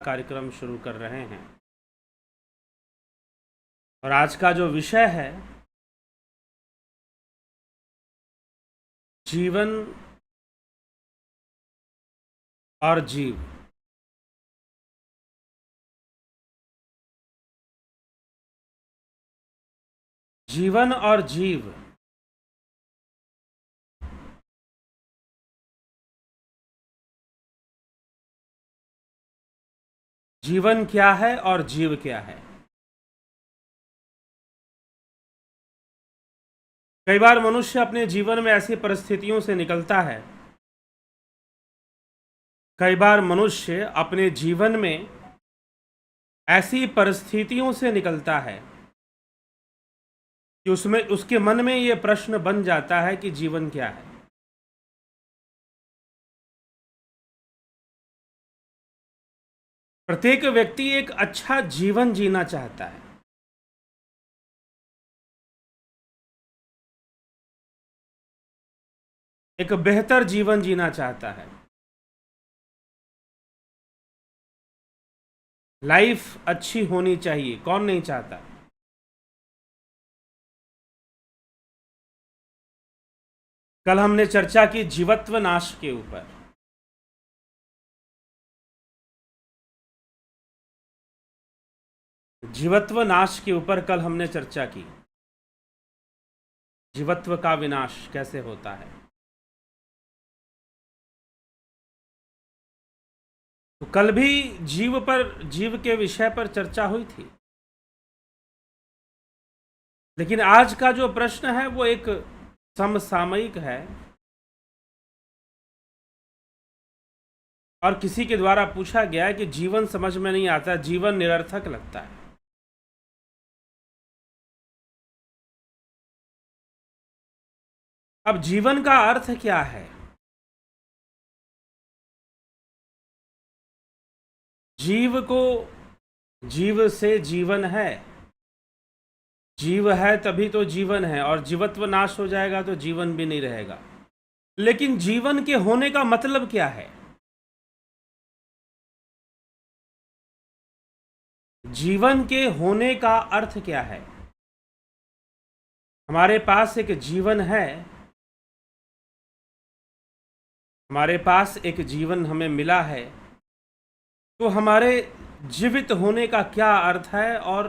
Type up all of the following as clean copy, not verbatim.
कार्यक्रम शुरू कर रहे हैं। और आज का जो विषय है, जीवन और जीव। जीवन और जीव। जीवन क्या है और जीव क्या है? कई बार मनुष्य अपने जीवन में ऐसी परिस्थितियों से निकलता है, कई बार मनुष्य अपने जीवन में ऐसी परिस्थितियों से निकलता है कि उसमें उसके मन में ये प्रश्न बन जाता है कि जीवन क्या है। प्रत्येक व्यक्ति एक अच्छा जीवन जीना चाहता है। एक बेहतर जीवन जीना चाहता है। लाइफ अच्छी होनी चाहिए, कौन नहीं चाहता। कल हमने चर्चा की जीवत्व नाश के ऊपर। जीवत्व नाश के ऊपर कल हमने चर्चा की। जीवत्व का विनाश कैसे होता है। तो कल भी जीव के विषय पर चर्चा हुई थी। लेकिन आज का जो प्रश्न है वो एक समसामयिक है और किसी के द्वारा पूछा गया है कि जीवन समझ में नहीं आता, जीवन निरर्थक लगता है। अब जीवन का अर्थ क्या है? जीव को जीव से जीवन है। जीव है तभी तो जीवन है, और जीवत्व नाश हो जाएगा तो जीवन भी नहीं रहेगा। लेकिन जीवन के होने का मतलब क्या है? जीवन के होने का अर्थ क्या है? हमारे पास एक जीवन है, हमारे पास एक जीवन हमें मिला है, तो हमारे जीवित होने का क्या अर्थ है? और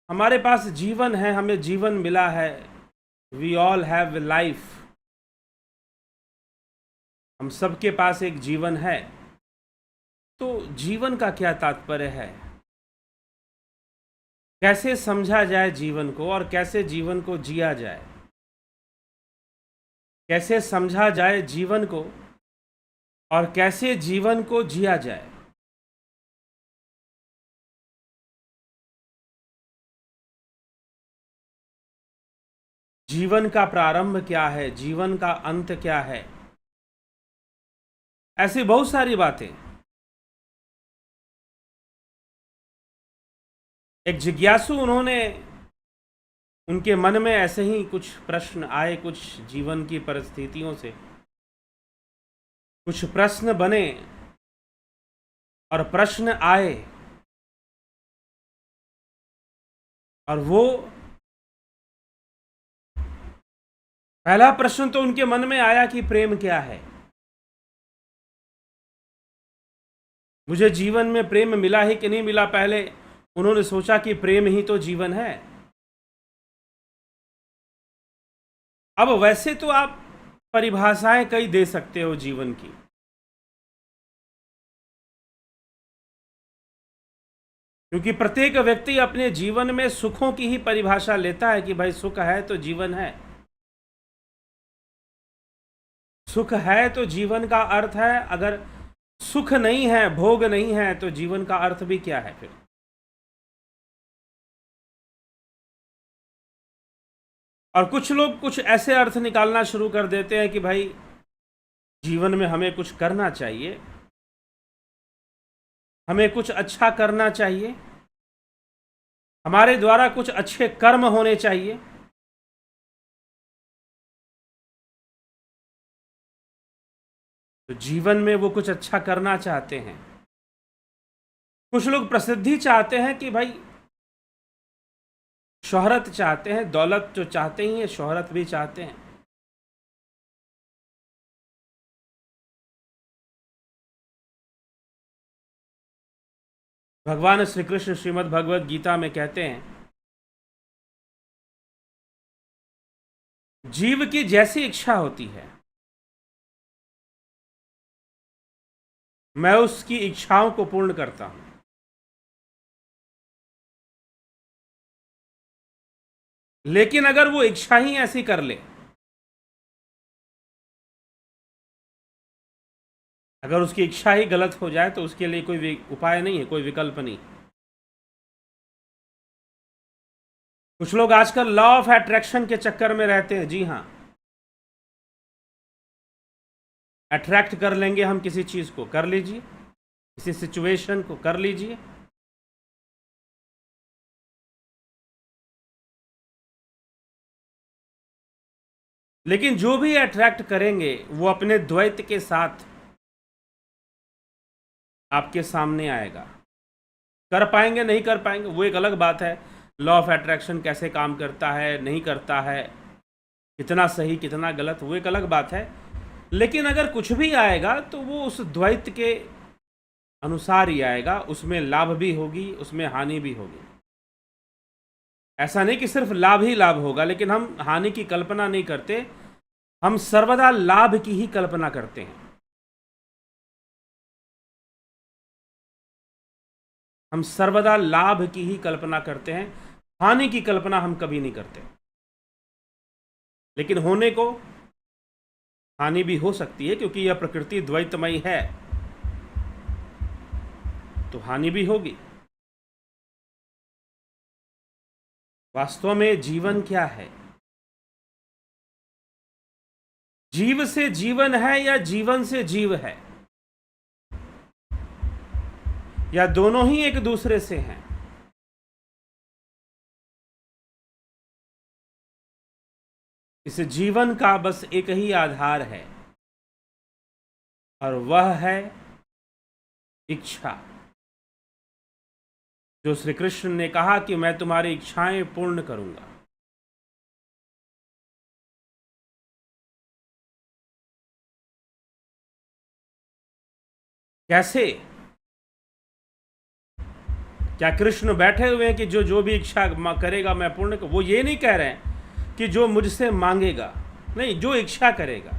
हमारे पास जीवन है, हमें जीवन मिला है, वी ऑल हैव लाइफ, हम सबके पास एक जीवन है। तो जीवन का क्या तात्पर्य है? कैसे समझा जाए जीवन को और कैसे जीवन को जिया जाए? कैसे समझा जाए जीवन को और कैसे जीवन को जिया जाए? जीवन का प्रारंभ क्या है? जीवन का अंत क्या है? ऐसी बहुत सारी बातें। एक जिज्ञासु उनके मन में ऐसे ही कुछ प्रश्न आए, कुछ जीवन की परिस्थितियों से कुछ प्रश्न बने और प्रश्न आए, और वो पहला प्रश्न तो उनके मन में आया कि प्रेम क्या है। मुझे जीवन में प्रेम मिला ही कि नहीं मिला, पहले उन्होंने सोचा कि प्रेम ही तो जीवन है। अब वैसे तो आप परिभाषाएं कई दे सकते हो जीवन की, क्योंकि प्रत्येक व्यक्ति अपने जीवन में सुखों की ही परिभाषा लेता है कि भाई सुख है तो जीवन है, सुख है तो जीवन का अर्थ है। अगर सुख नहीं है, भोग नहीं है, तो जीवन का अर्थ भी क्या है फिर? और कुछ लोग कुछ ऐसे अर्थ निकालना शुरू कर देते हैं कि भाई जीवन में हमें कुछ करना चाहिए, हमें कुछ अच्छा करना चाहिए, हमारे द्वारा कुछ अच्छे कर्म होने चाहिए। तो जीवन में वो कुछ अच्छा करना चाहते हैं, कुछ लोग प्रसिद्धि चाहते हैं कि भाई शोहरत चाहते हैं, दौलत जो चाहते ही है, शोहरत भी चाहते हैं। भगवान श्री कृष्ण श्रीमद् भगवद गीता में कहते हैं, जीव की जैसी इच्छा होती है मैं उसकी इच्छाओं को पूर्ण करता हूं। लेकिन अगर वो इच्छा ही ऐसी कर ले, अगर उसकी इच्छा ही गलत हो जाए, तो उसके लिए कोई उपाय नहीं है, कोई विकल्प नहीं। कुछ लोग आजकल लॉ ऑफ अट्रैक्शन के चक्कर में रहते हैं। जी हां, अट्रैक्ट कर लेंगे हम किसी चीज को, कर लीजिए, किसी सिचुएशन को कर लीजिए। लेकिन जो भी अट्रैक्ट करेंगे वो अपने द्वैत के साथ आपके सामने आएगा। कर पाएंगे नहीं कर पाएंगे वो एक अलग बात है। लॉ ऑफ अट्रैक्शन कैसे काम करता है, नहीं करता है, कितना सही कितना गलत, वो एक अलग बात है। लेकिन अगर कुछ भी आएगा तो वो उस द्वैत के अनुसार ही आएगा, उसमें लाभ भी होगी, उसमें हानि भी होगी। ऐसा नहीं कि सिर्फ लाभ ही लाभ होगा, लेकिन हम हानि की कल्पना नहीं करते, हम सर्वदा लाभ की ही कल्पना करते हैं। हम सर्वदा लाभ की ही कल्पना करते हैं, हानि की कल्पना हम कभी नहीं करते। लेकिन होने को हानि भी हो सकती है, क्योंकि यह प्रकृति द्वैतमयी है, तो हानि भी होगी। वास्तव में जीवन क्या है? जीव से जीवन है या जीवन से जीव है, या दोनों ही एक दूसरे से हैं? इस जीवन का बस एक ही आधार है, और वह है इच्छा। जो श्री कृष्ण ने कहा कि मैं तुम्हारी इच्छाएं पूर्ण करूंगा। कैसे? क्या कृष्ण बैठे हुए हैं कि जो जो भी इच्छा करेगा मैं पूर्ण वो ये नहीं कह रहे हैं कि जो मुझसे मांगेगा, नहीं, जो इच्छा करेगा।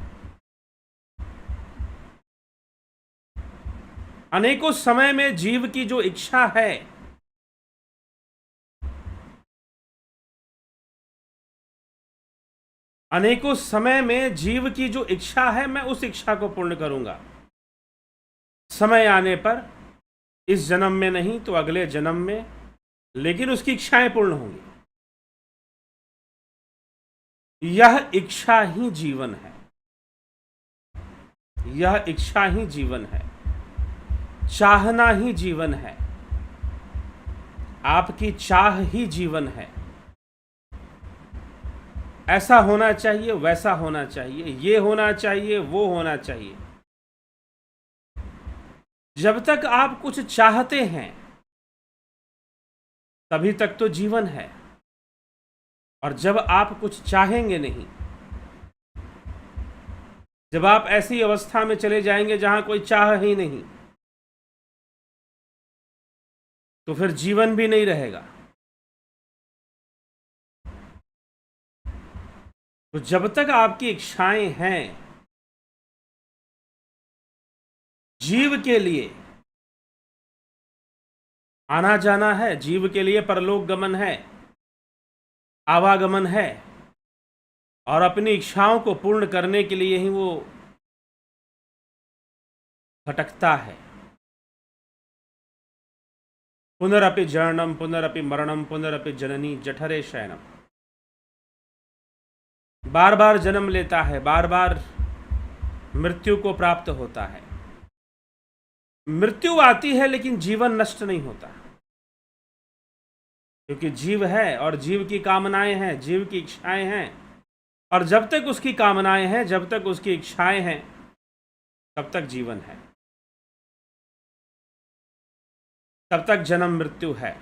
अनेकों समय में जीव की जो इच्छा है, अनेकों समय में जीव की जो इच्छा है, मैं उस इच्छा को पूर्ण करूंगा। समय आने पर, इस जन्म में नहीं तो अगले जन्म में, लेकिन उसकी इच्छाएं पूर्ण होंगी। यह इच्छा ही जीवन है, यह इच्छा ही जीवन है, चाहना ही जीवन है, आपकी चाह ही जीवन है। ऐसा होना चाहिए, वैसा होना चाहिए, ये होना चाहिए, वो होना चाहिए। जब तक आप कुछ चाहते हैं तभी तक तो जीवन है, और जब आप कुछ चाहेंगे नहीं, जब आप ऐसी अवस्था में चले जाएंगे जहां कोई चाह ही नहीं, तो फिर जीवन भी नहीं रहेगा। तो जब तक आपकी इच्छाएं हैं, जीव के लिए आना जाना है, जीव के लिए परलोक गमन है, आवागमन है, और अपनी इच्छाओं को पूर्ण करने के लिए ही वो भटकता है। पुनरपि जननम पुनरपि मरणम पुनरपि जननी जठरे शयनम। बार बार जन्म लेता है, बार बार मृत्यु को प्राप्त होता है। मृत्यु आती है लेकिन जीवन नष्ट नहीं होता, क्योंकि जीव है और जीव की कामनाएं हैं, जीव की इच्छाएं हैं, और जब तक उसकी कामनाएं हैं, जब तक उसकी इच्छाएं हैं, तब तक जीवन है। तब तक जन्म मृत्यु है।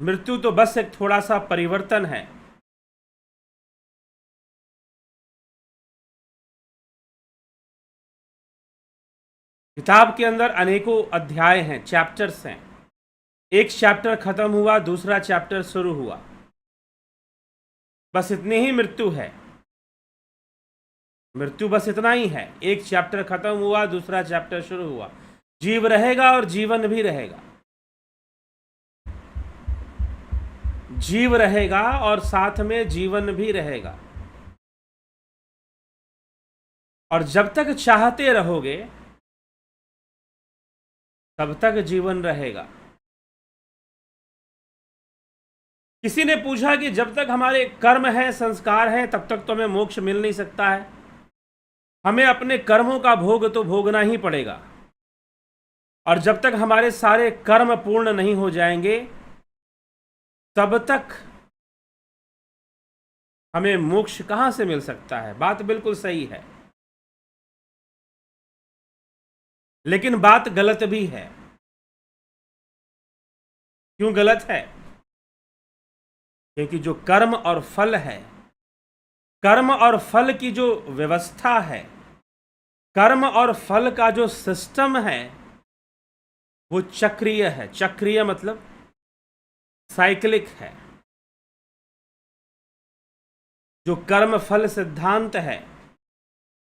मृत्यु तो बस एक थोड़ा सा परिवर्तन है। किताब के अंदर अनेकों अध्याय हैं, चैप्टर्स हैं। एक चैप्टर खत्म हुआ, दूसरा चैप्टर शुरू हुआ, बस इतनी ही मृत्यु है। मृत्यु बस इतना ही है, एक चैप्टर खत्म हुआ, दूसरा चैप्टर शुरू हुआ। जीव रहेगा और जीवन भी रहेगा। जीव रहेगा और साथ में जीवन भी रहेगा। और जब तक चाहते रहोगे तब तक जीवन रहेगा। किसी ने पूछा कि जब तक हमारे कर्म हैं, संस्कार हैं, तब तक तो हमें मोक्ष मिल नहीं सकता है। हमें अपने कर्मों का भोग तो भोगना ही पड़ेगा, और जब तक हमारे सारे कर्म पूर्ण नहीं हो जाएंगे तब तक हमें मोक्ष कहां से मिल सकता है। बात बिल्कुल सही है, लेकिन बात गलत भी है। क्यों गलत है? क्योंकि जो कर्म और फल है, कर्म और फल की जो व्यवस्था है, कर्म और फल का जो सिस्टम है, वो चक्रीय है। चक्रीय मतलब साइक्लिक है। जो कर्म फल सिद्धांत है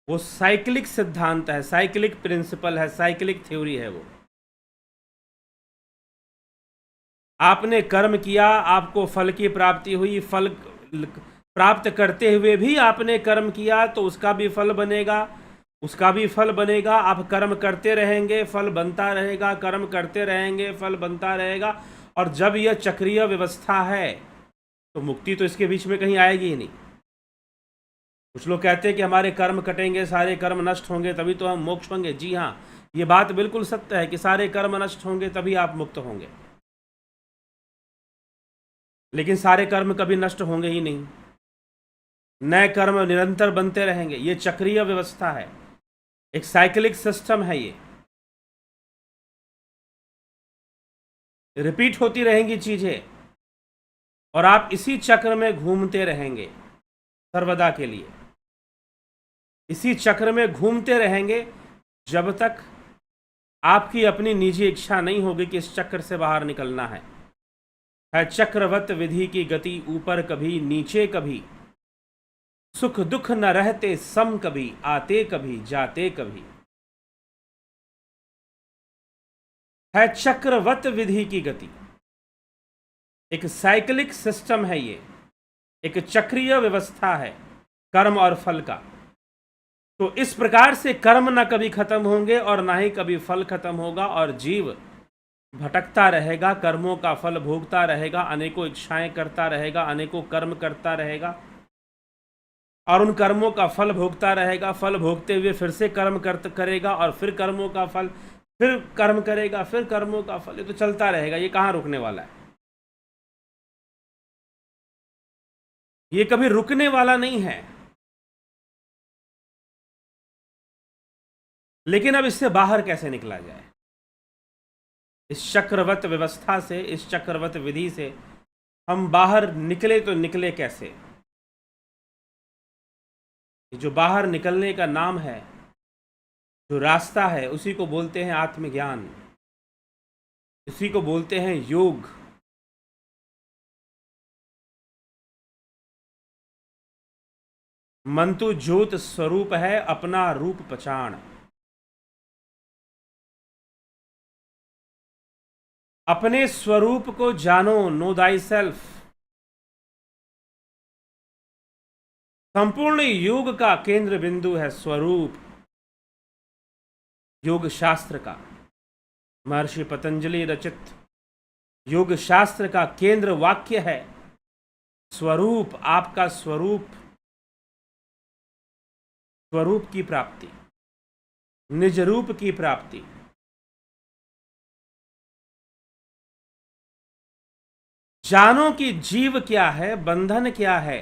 वो साइक्लिक सिद्धांत है, साइक्लिक प्रिंसिपल है, साइक्लिक थ्योरी है। वो आपने कर्म किया, आपको फल की प्राप्ति हुई, फल प्राप्त करते हुए भी आपने कर्म किया तो उसका भी फल बनेगा, उसका भी फल बनेगा। आप कर्म करते रहेंगे, फल बनता रहेगा, कर्म करते रहेंगे, फल बनता रहेगा। और जब यह चक्रीय व्यवस्था है तो मुक्ति तो इसके बीच में कहीं आएगी ही नहीं। कुछ लोग कहते हैं कि हमारे कर्म कटेंगे, सारे कर्म नष्ट होंगे तभी तो हम मोक्ष होंगे। जी हाँ, ये बात बिल्कुल सत्य है कि सारे कर्म नष्ट होंगे तभी आप मुक्त होंगे, लेकिन सारे कर्म कभी नष्ट होंगे ही नहीं। नए कर्म निरंतर बनते रहेंगे। ये चक्रीय व्यवस्था है, एक साइक्लिक सिस्टम है। ये रिपीट होती रहेंगी चीजें और आप इसी चक्र में घूमते रहेंगे सर्वदा के लिए। इसी चक्र में घूमते रहेंगे जब तक आपकी अपनी निजी इच्छा नहीं होगी कि इस चक्र से बाहर निकलना है। चक्रवत विधि की गति, ऊपर कभी नीचे कभी, सुख दुख न रहते सम कभी, आते कभी जाते कभी। है चक्रवत विधि की गति, एक साइक्लिक सिस्टम है। ये एक चक्रीय व्यवस्था है कर्म और फल का। तो इस प्रकार से कर्म ना कभी खत्म होंगे और ना ही कभी फल खत्म होगा, और जीव भटकता रहेगा, कर्मों का फल भोगता रहेगा, अनेकों इच्छाएं करता रहेगा, अनेकों कर्म करता रहेगा और उन कर्मों का फल भोगता रहेगा। फल भोगते हुए फिर से कर्म करेगा और फिर कर्मों का फल, फिर कर्म करेगा, फिर कर्मों का फल। ये तो चलता रहेगा, ये कहाँ रुकने वाला है? ये कभी रुकने वाला नहीं है। लेकिन अब इससे बाहर कैसे निकला जाए? इस चक्रवत व्यवस्था से, इस चक्रवत विधि से हम बाहर निकले तो निकले कैसे? जो बाहर निकलने का नाम है, जो रास्ता है, उसी को बोलते हैं आत्मज्ञान, उसी को बोलते हैं योग। मंतु ज्योत स्वरूप है, अपना रूप पहचान। अपने स्वरूप को जानो, नो दाई सेल्फ। संपूर्ण योग का केंद्र बिंदु है स्वरूप। योग शास्त्र का, महर्षि पतंजलि रचित योग शास्त्र का केंद्र वाक्य है स्वरूप। आपका स्वरूप, स्वरूप की प्राप्ति, निज रूप की प्राप्ति। जानो कि जीव क्या है, बंधन क्या है।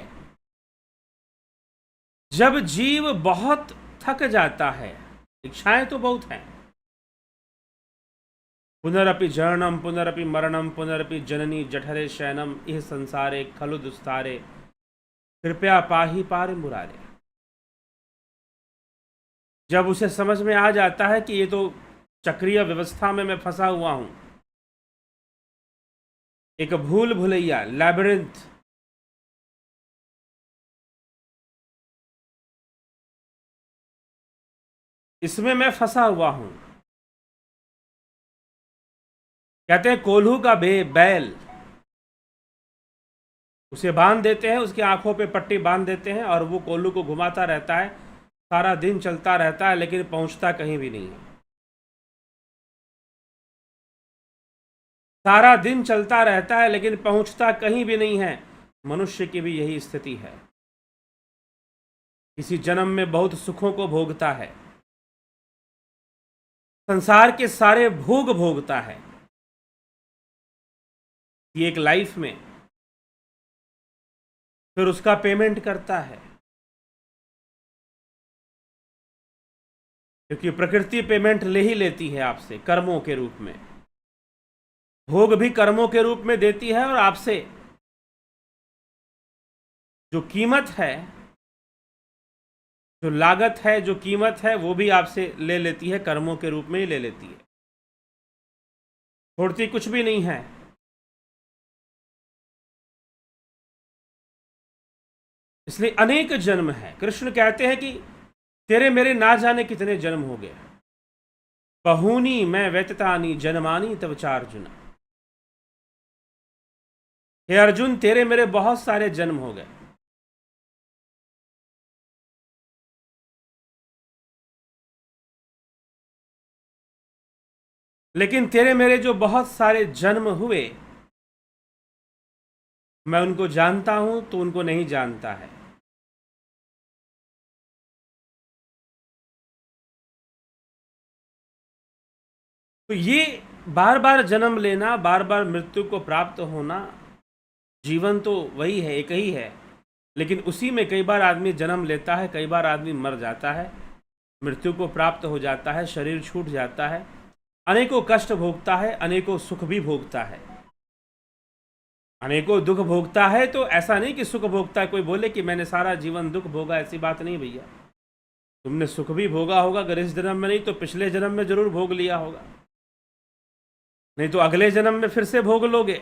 जब जीव बहुत थक जाता है, इच्छाएं तो बहुत हैं, पुनरपि जननम पुनरपि मरणम पुनरपि जननी जठरे शयनम इह संसारे खलु दुस्तारे कृपया पाही पार मुरारे। जब उसे समझ में आ जाता है कि ये तो चक्रीय व्यवस्था में मैं फंसा हुआ हूं, एक भूल भुलैया लैबिरिंथ, इसमें मैं फंसा हुआ हूं। कहते हैं कोल्हू का बैल, उसे बांध देते हैं, उसकी आंखों पे पट्टी बांध देते हैं और वो कोल्हू को घुमाता रहता है, सारा दिन चलता रहता है, लेकिन पहुंचता कहीं भी नहीं है। सारा दिन चलता रहता है लेकिन पहुंचता कहीं भी नहीं है। मनुष्य की भी यही स्थिति है। किसी जन्म में बहुत सुखों को भोगता है, संसार के सारे भोग भोगता है, ये एक लाइफ में, फिर उसका पेमेंट करता है, क्योंकि प्रकृति पेमेंट ले ही लेती है आपसे कर्मों के रूप में, भोग भी कर्मों के रूप में देती है, और आपसे जो कीमत है, जो लागत है, जो कीमत है, वो भी आपसे ले लेती है, कर्मों के रूप में ही ले लेती है, छोड़ती कुछ भी नहीं है। इसलिए अनेक जन्म है। कृष्ण कहते हैं कि तेरे मेरे ना जाने कितने जन्म हो गए, बहूनी मैं व्यतीतानि जन्मानि तव चार्जुन। हे अर्जुन, तेरे मेरे बहुत सारे जन्म हो गए, लेकिन तेरे मेरे जो बहुत सारे जन्म हुए, मैं उनको जानता हूं, तो उनको नहीं जानता है। तो ये बार बार जन्म लेना, बार बार मृत्यु को प्राप्त होना, जीवन तो वही है, एक ही है, लेकिन उसी में कई बार आदमी जन्म लेता है, कई बार आदमी मर जाता है, मृत्यु को प्राप्त हो जाता है, शरीर छूट जाता है, अनेकों कष्ट भोगता है, अनेकों सुख भी भोगता है, अनेकों दुख भोगता है। तो ऐसा नहीं कि सुख भोगता है, कोई बोले कि मैंने सारा जीवन दुख भोगा, ऐसी बात नहीं भैया। तुमने सुख भी भोगा होगा, अगर इस जन्म में नहीं तो पिछले जन्म में जरूर भोग लिया होगा, नहीं तो अगले जन्म में फिर से भोग लोगे।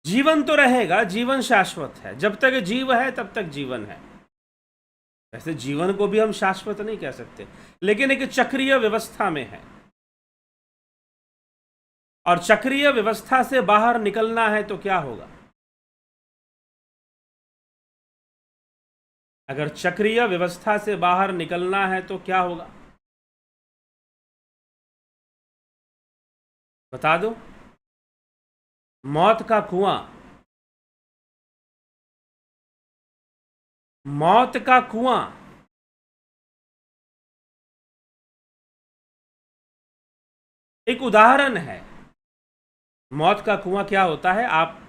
जीवन तो रहेगा, जीवन शाश्वत है, जब तक जीव है तब तक जीवन है। वैसे जीवन को भी हम शाश्वत नहीं कह सकते, लेकिन एक चक्रीय व्यवस्था में है, और चक्रीय व्यवस्था से बाहर निकलना है तो क्या होगा? अगर चक्रीय व्यवस्था से बाहर निकलना है तो क्या होगा, बता दो। मौत का कुआं, मौत का कुआं एक उदाहरण है। मौत का कुआं क्या होता है, आप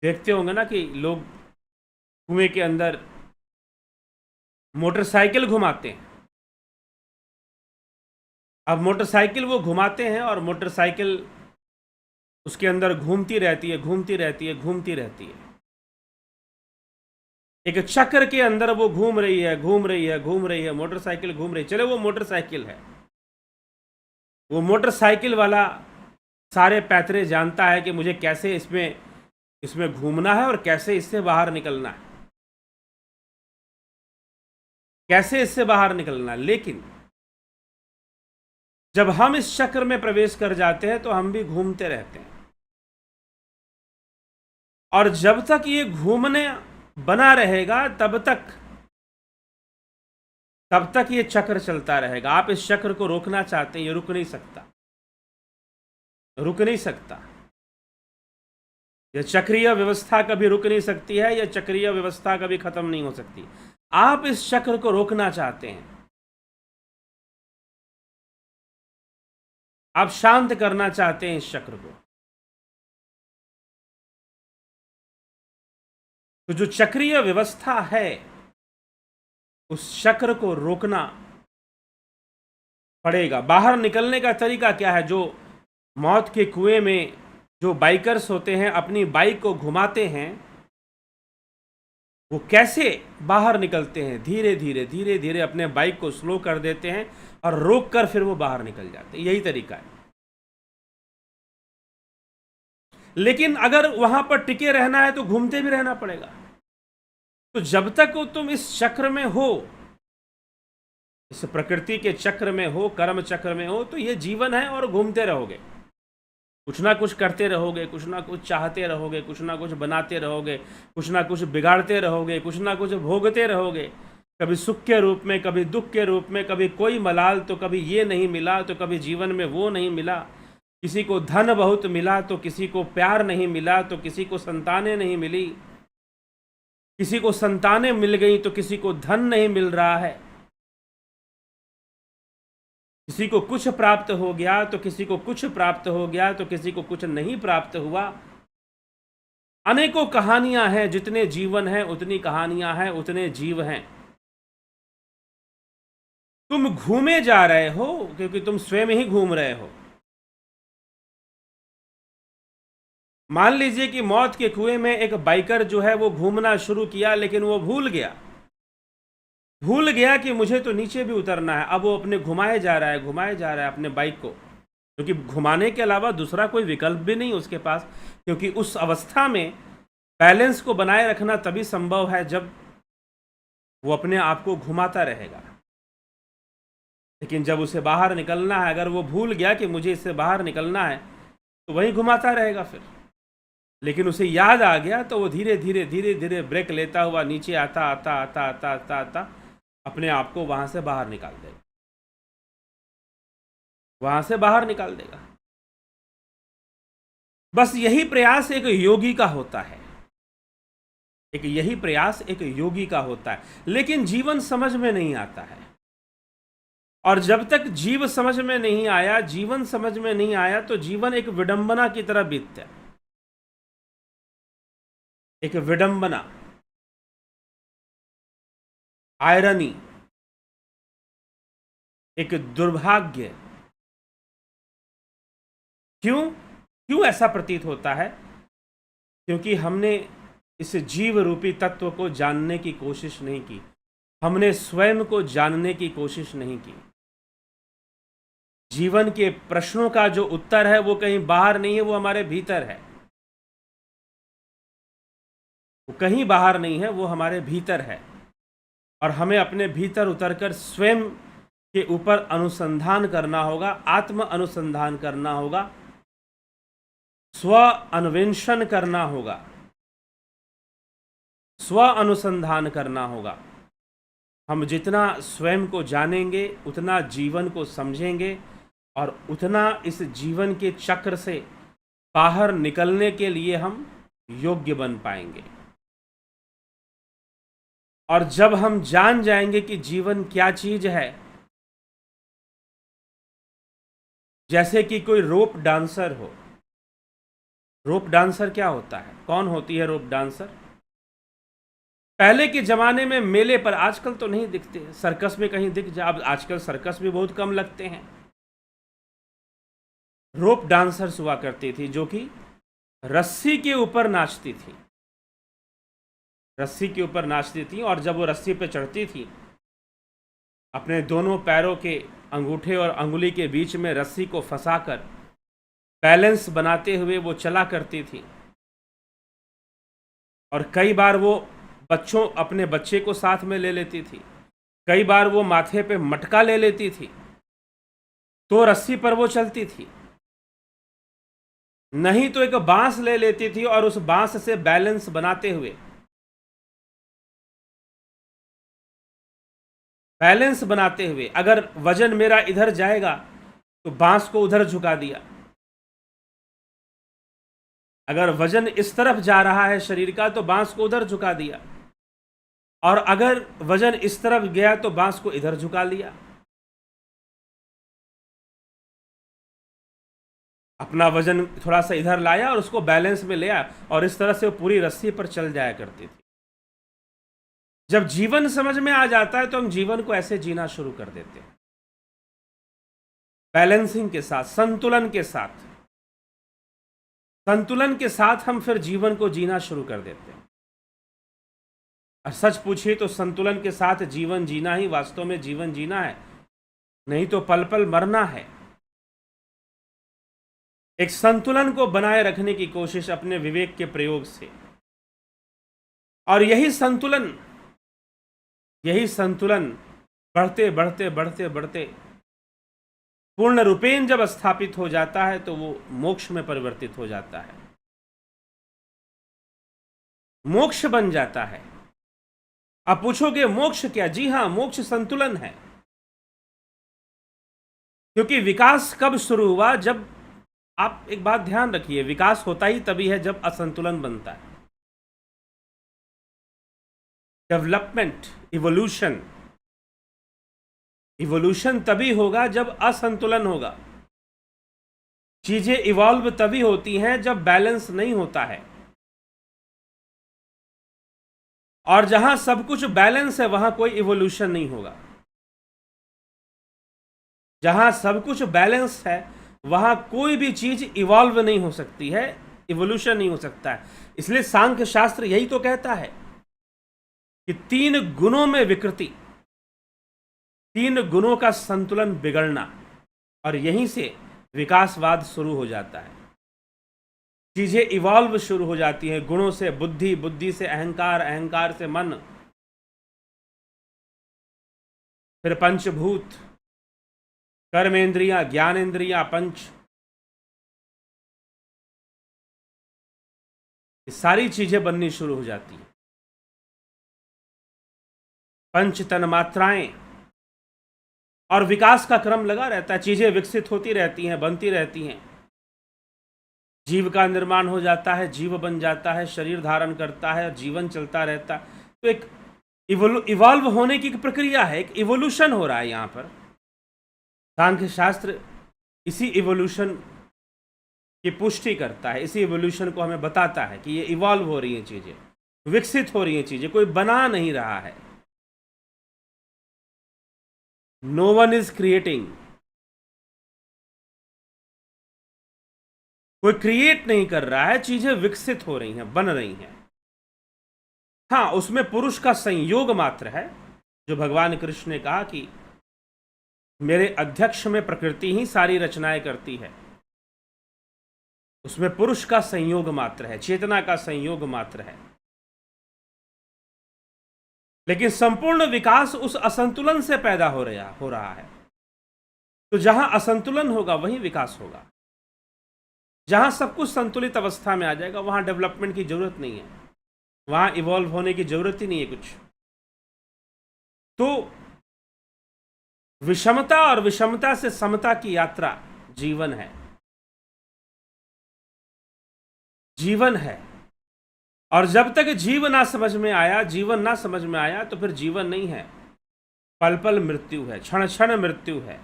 देखते होंगे ना कि लोग कुएं के अंदर मोटरसाइकिल घुमाते हैं। अब मोटरसाइकिल वो घुमाते हैं और मोटरसाइकिल उसके अंदर घूमती रहती है, घूमती रहती है, घूमती रहती है, एक चक्र के अंदर वो घूम रही है, घूम रही है, घूम रही है, मोटरसाइकिल घूम रही है। चले वो मोटरसाइकिल है, वो मोटरसाइकिल वाला सारे पैतरे जानता है कि मुझे कैसे इसमें इसमें घूमना है और कैसे इससे बाहर निकलना है, कैसे इससे बाहर निकलना है। लेकिन जब हम इस चक्र में प्रवेश कर जाते हैं तो हम भी घूमते रहते हैं, और जब तक ये घूमने बना रहेगा तब तक ये चक्र चलता रहेगा। आप इस चक्र को रोकना चाहते हैं, ये रुक नहीं सकता, रुक नहीं सकता। यह चक्रीय व्यवस्था कभी रुक नहीं सकती है, यह चक्रीय व्यवस्था कभी खत्म नहीं हो सकती। आप इस चक्र को रोकना चाहते हैं, आप शांत करना चाहते हैं इस चक्र को। तो जो चक्रीय व्यवस्था है, उस चक्र को रोकना पड़ेगा। बाहर निकलने का तरीका क्या है? जो मौत के कुएं में जो बाइकर्स होते हैं अपनी बाइक को घुमाते हैं, वो कैसे बाहर निकलते हैं? धीरे धीरे धीरे धीरे अपने बाइक को स्लो कर देते हैं और रोक कर फिर वो बाहर निकल जाते हैं। यही तरीका है। लेकिन अगर वहां पर टिके रहना है तो घूमते भी रहना पड़ेगा। तो जब तक तुम इस चक्र में हो, इस प्रकृति के चक्र में हो, कर्म चक्र में हो, तो ये जीवन है और घूमते रहोगे। कुछ ना कुछ करते रहोगे, कुछ ना कुछ चाहते रहोगे, कुछ ना कुछ बनाते रहोगे, कुछ ना कुछ बिगाड़ते रहोगे, कुछ ना कुछ भोगते रहोगे। कभी सुख के रूप में, कभी दुख के रूप में, कभी कोई मलाल तो कभी ये नहीं मिला तो कभी जीवन में वो नहीं मिला। किसी को धन बहुत मिला तो किसी को प्यार नहीं मिला, तो किसी को संतानें नहीं मिली, किसी को संतानें मिल गई तो किसी को धन नहीं मिल रहा है। किसी को कुछ प्राप्त हो गया तो किसी को कुछ प्राप्त हो गया, तो किसी को कुछ नहीं प्राप्त हुआ। अनेकों कहानियां हैं, जितने जीवन हैं उतनी कहानियां हैं, उतने जीव हैं। तुम घूमे जा रहे हो क्योंकि तुम स्वयं ही घूम रहे हो। मान लीजिए कि मौत के कुएं में एक बाइकर जो है वो घूमना शुरू किया, लेकिन वो भूल गया कि मुझे तो नीचे भी उतरना है। अब वो अपने घुमाए जा रहा है अपने बाइक को, क्योंकि घुमाने के अलावा दूसरा कोई विकल्प भी नहीं उसके पास। क्योंकि उस अवस्था में बैलेंस को बनाए रखना तभी संभव है जब वो अपने आप को घुमाता रहेगा। लेकिन जब उसे बाहर निकलना है, अगर वो भूल गया कि मुझे इससे बाहर निकलना है, तो वही घुमाता रहेगा फिर। लेकिन उसे याद आ गया तो वो धीरे धीरे धीरे धीरे ब्रेक लेता हुआ नीचे आता आता आता आता आता आता अपने आप को वहां से बाहर निकाल देगा, वहां से बाहर निकाल देगा। बस यही प्रयास एक योगी का होता है, यही प्रयास एक योगी का होता है। लेकिन जीवन समझ में नहीं आता है, और जब तक जीवन समझ में नहीं आया तो जीवन एक विडंबना की तरह बीतता है। एक विडंबना, आयरनी, एक दुर्भाग्य। क्यों ऐसा प्रतीत होता है? क्योंकि हमने इस जीव रूपी तत्व को जानने की कोशिश नहीं की, हमने स्वयं को जानने की कोशिश नहीं की। जीवन के प्रश्नों का जो उत्तर है वो कहीं बाहर नहीं है, वो हमारे भीतर है। वो कहीं बाहर नहीं है, वो हमारे भीतर है। और हमें अपने भीतर उतरकर स्वयं के ऊपर अनुसंधान करना होगा, आत्म अनुसंधान करना होगा, स्व अन्वेषण करना होगा, स्व अनुसंधान करना होगा। हम जितना स्वयं को जानेंगे उतना जीवन को समझेंगे, और उतना इस जीवन के चक्र से बाहर निकलने के लिए हम योग्य बन पाएंगे। और जब हम जान जाएंगे कि जीवन क्या चीज है, जैसे कि कोई रोप डांसर हो। रोप डांसर क्या होता है? कौन होती है रोप डांसर? पहले के जमाने में मेले पर, आजकल तो नहीं दिखते, सर्कस में कहीं दिख जा। अब आजकल सर्कस भी बहुत कम लगते हैं। रोप डांसर्स हुआ करती थी जो कि रस्सी के ऊपर नाचती थी, रस्सी के ऊपर नाचती थी। और जब वो रस्सी पे चढ़ती थी, अपने दोनों पैरों के अंगूठे और अंगुली के बीच में रस्सी को फंसाकर बैलेंस बनाते हुए वो चला करती थी। और कई बार वो अपने बच्चे को साथ में ले लेती थी, कई बार वो माथे पे मटका ले लेती थी, तो रस्सी पर वो चलती थी। नहीं तो एक बांस ले लेती थी और उस बांस से बैलेंस बनाते हुए अगर वजन मेरा इधर जाएगा तो बांस को उधर झुका दिया, अगर वजन इस तरफ जा रहा है शरीर का तो बांस को उधर झुका दिया, और अगर वजन इस तरफ गया तो बांस को इधर झुका लिया। अपना वजन थोड़ा सा इधर लाया और उसको बैलेंस में ले आया, और इस तरह से वो पूरी रस्सी पर चल जाया करती थी। जब जीवन समझ में आ जाता है तो हम जीवन को ऐसे जीना शुरू कर देते हैं। बैलेंसिंग के साथ, संतुलन के साथ, संतुलन के साथ हम फिर जीवन को जीना शुरू कर देते हैं। और सच पूछिए तो संतुलन के साथ जीवन जीना ही वास्तव में जीवन जीना है, नहीं तो पल पल मरना है। एक संतुलन को बनाए रखने की कोशिश अपने विवेक के प्रयोग से, और यही संतुलन बढ़ते बढ़ते बढ़ते बढ़ते पूर्ण रूपेण जब स्थापित हो जाता है तो वो मोक्ष में परिवर्तित हो जाता है, मोक्ष बन जाता है। आप पूछोगे मोक्ष क्या? जी हां, मोक्ष संतुलन है। क्योंकि विकास कब शुरू हुआ? जब, आप एक बात ध्यान रखिए, विकास होता ही तभी है जब असंतुलन बनता है। डेवलपमेंट, इवोल्यूशन तभी होगा जब असंतुलन होगा। चीजें इवॉल्व तभी होती हैं जब बैलेंस नहीं होता है, और जहां सब कुछ बैलेंस है वहां कोई इवोल्यूशन नहीं होगा। जहां सब कुछ बैलेंस है वहां कोई भी चीज इवॉल्व नहीं हो सकती है, इवोल्यूशन नहीं हो सकता है। इसलिए सांख्य शास्त्र यही तो कहता है कि 3 गुणों में विकृति, 3 गुणों का संतुलन बिगड़ना, और यहीं से विकासवाद शुरू हो जाता है। चीजें इवॉल्व शुरू हो जाती हैं, गुणों से बुद्धि, बुद्धि से अहंकार, अहंकार से मन, फिर पंचभूत, कर्मेंद्रियां, ज्ञानेंद्रियां, पंच, ये सारी चीजें बननी शुरू हो जाती हैं। पंच तन मात्राएं, और विकास का क्रम लगा रहता है। चीजें विकसित होती रहती हैं, बनती रहती हैं। जीव का निर्माण हो जाता है, जीव बन जाता है, शरीर धारण करता है, जीवन चलता रहता है। तो एक इवॉल्व होने की एक प्रक्रिया है, एक इवोल्यूशन हो रहा है। यहां पर सांख्य शास्त्र इसी इवोल्यूशन की पुष्टि करता है, इसी इवोल्यूशन को हमें बताता है कि ये इवॉल्व हो रही हैं चीजें, विकसित हो रही हैं चीजें, कोई बना नहीं रहा है। नो वन इज क्रिएटिंग, कोई क्रिएट नहीं कर रहा है, चीजें विकसित हो रही हैं, बन रही हैं। हाँ, उसमें पुरुष का संयोग मात्र है, जो भगवान कृष्ण ने कहा कि मेरे अध्यक्ष में प्रकृति ही सारी रचनाएं करती है। उसमें पुरुष का संयोग मात्र है, चेतना का संयोग मात्र है। लेकिन संपूर्ण विकास उस असंतुलन से पैदा हो रहा है। तो जहां असंतुलन होगा वहीं विकास होगा। जहां सब कुछ संतुलित अवस्था में आ जाएगा वहां डेवलपमेंट की जरूरत नहीं है, वहां इवॉल्व होने की जरूरत ही नहीं है कुछ। तो विषमता और विषमता से समता की यात्रा जीवन है, जीवन है। और जब तक जीवन ना समझ में आया तो फिर जीवन नहीं है, पल पल मृत्यु है, क्षण क्षण मृत्यु है।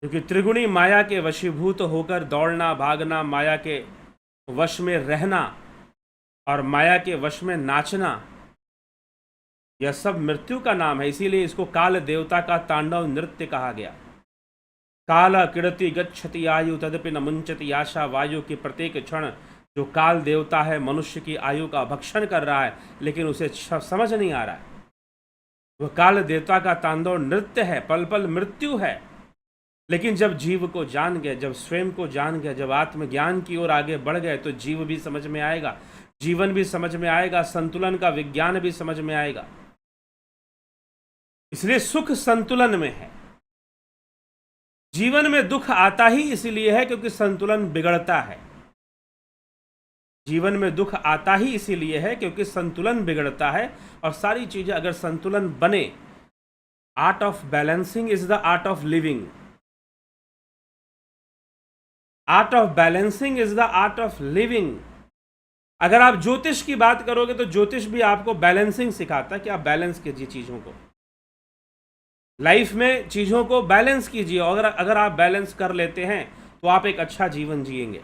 क्योंकि त्रिगुणी माया के वशीभूत होकर दौड़ना, भागना, माया के वश में रहना और माया के वश में नाचना, यह सब मृत्यु का नाम है। इसीलिए इसको काल देवता का तांडव नृत्य कहा गया। काल किड़ति गच्छति आयु तदपि न मुंचति आशा वायु की प्रत्येक क्षण जो काल देवता है मनुष्य की आयु का भक्षण कर रहा है, लेकिन उसे समझ नहीं आ रहा है। वह काल देवता का तांडव नृत्य है, पल पल मृत्यु है। लेकिन जब जीव को जान गए, जब स्वयं को जान गए, जब आत्मज्ञान की ओर आगे बढ़ गए, तो जीव भी समझ में आएगा, जीवन भी समझ में आएगा, संतुलन का विज्ञान भी समझ में आएगा। इसलिए सुख संतुलन में है। जीवन में दुख आता ही इसलिए है क्योंकि संतुलन बिगड़ता है। जीवन में दुख आता ही इसीलिए है क्योंकि संतुलन बिगड़ता है। और सारी चीजें अगर संतुलन बने, art of balancing is the art of living. Art of balancing is the art of living. अगर आप ज्योतिष की बात करोगे तो ज्योतिष भी आपको बैलेंसिंग सिखाता है कि आप बैलेंस कीजिए चीजों को, लाइफ में चीजों को बैलेंस कीजिए। और अगर आप बैलेंस कर लेते हैं तो आप एक अच्छा जीवन जिएंगे।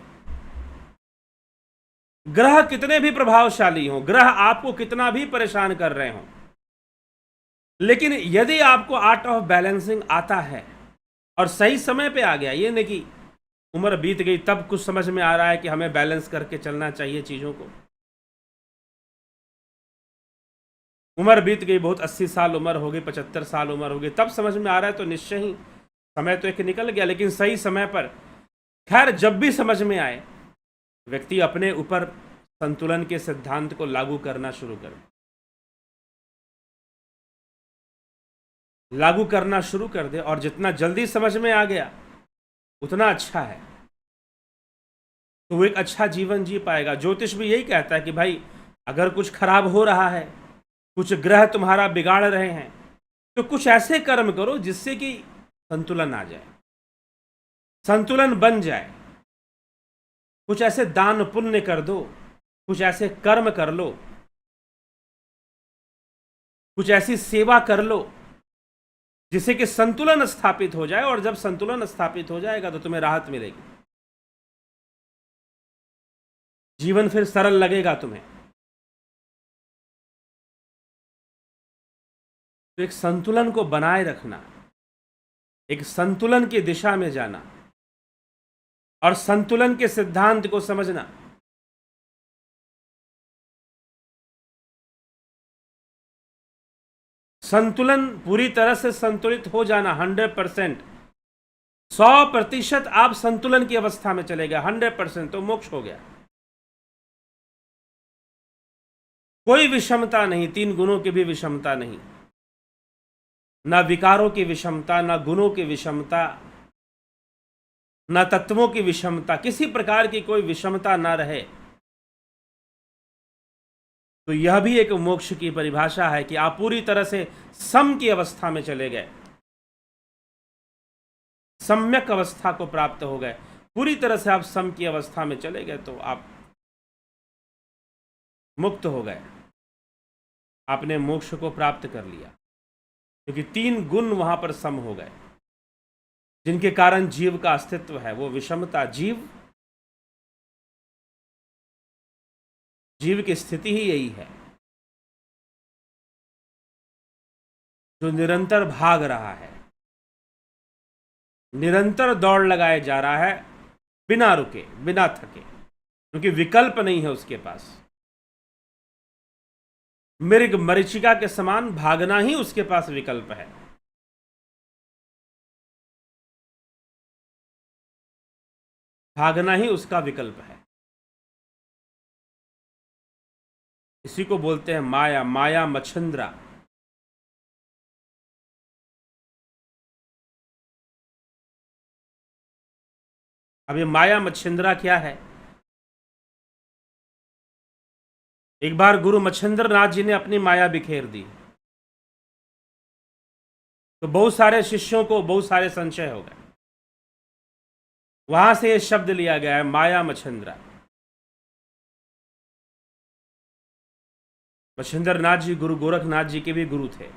ग्रह कितने भी प्रभावशाली हों, ग्रह आपको कितना भी परेशान कर रहे हों, लेकिन यदि आपको आर्ट ऑफ बैलेंसिंग आता है और सही समय पे आ गया। ये नहीं कि उम्र बीत गई तब कुछ समझ में आ रहा है कि हमें बैलेंस करके चलना चाहिए चीज़ों को। उम्र बीत गई, बहुत 80 साल उम्र हो गई, 75 साल उम्र हो गई, तब समझ में आ रहा है, तो निश्चय ही समय तो एक निकल गया, लेकिन सही समय पर। खैर, जब भी समझ में आए, व्यक्ति अपने ऊपर संतुलन के सिद्धांत को लागू करना शुरू कर दे, और जितना जल्दी समझ में आ गया उतना अच्छा है, तो वो एक अच्छा जीवन जी पाएगा। ज्योतिष भी यही कहता है कि भाई, अगर कुछ खराब हो रहा है, कुछ ग्रह तुम्हारा बिगाड़ रहे हैं, तो कुछ ऐसे कर्म करो जिससे कि संतुलन आ जाए, संतुलन बन जाए। कुछ ऐसे दान पुण्य कर दो, कुछ ऐसे कर्म कर लो, कुछ ऐसी सेवा कर लो जिससे कि संतुलन स्थापित हो जाए। और जब संतुलन स्थापित हो जाएगा तो तुम्हें राहत मिलेगी, जीवन फिर सरल लगेगा तुम्हें। तो एक संतुलन को बनाए रखना, एक संतुलन की दिशा में जाना और संतुलन के सिद्धांत को समझना, संतुलन पूरी तरह से संतुलित हो जाना, 100%, 100% आप संतुलन की अवस्था में चले गए, 100%, तो मोक्ष हो गया। कोई विषमता नहीं, 3 गुणों की भी विषमता नहीं, ना विकारों की विषमता, ना गुणों की विषमता, ना तत्वों की विषमता, किसी प्रकार की कोई विषमता ना रहे। तो यह भी एक मोक्ष की परिभाषा है कि आप पूरी तरह से सम की अवस्था में चले गए, सम्यक अवस्था को प्राप्त हो गए। पूरी तरह से आप सम की अवस्था में चले गए तो आप मुक्त हो गए, आपने मोक्ष को प्राप्त कर लिया, क्योंकि 3 गुण वहां पर सम हो गए, जिनके कारण जीव का अस्तित्व है। वो विषमता, जीव की स्थिति ही यही है, जो निरंतर भाग रहा है, निरंतर दौड़ लगाए जा रहा है, बिना रुके, बिना थके, क्योंकि विकल्प नहीं है उसके पास। मृग मरीचिका के समान भागना ही उसके पास विकल्प है। भागना ही उसका विकल्प है। इसी को बोलते हैं माया, माया मच्छिंद्रा। अब ये माया मच्छिंद्रा क्या है? एक बार गुरु मच्छिंद्र नाथ जी ने अपनी माया बिखेर दी, तो बहुत सारे शिष्यों को बहुत सारे संशय हो गए। वहां से ये शब्द लिया गया है, माया मच्छिंद्रा। मच्छिंद्र नाथ जी गुरु गोरखनाथ जी के भी गुरु थे।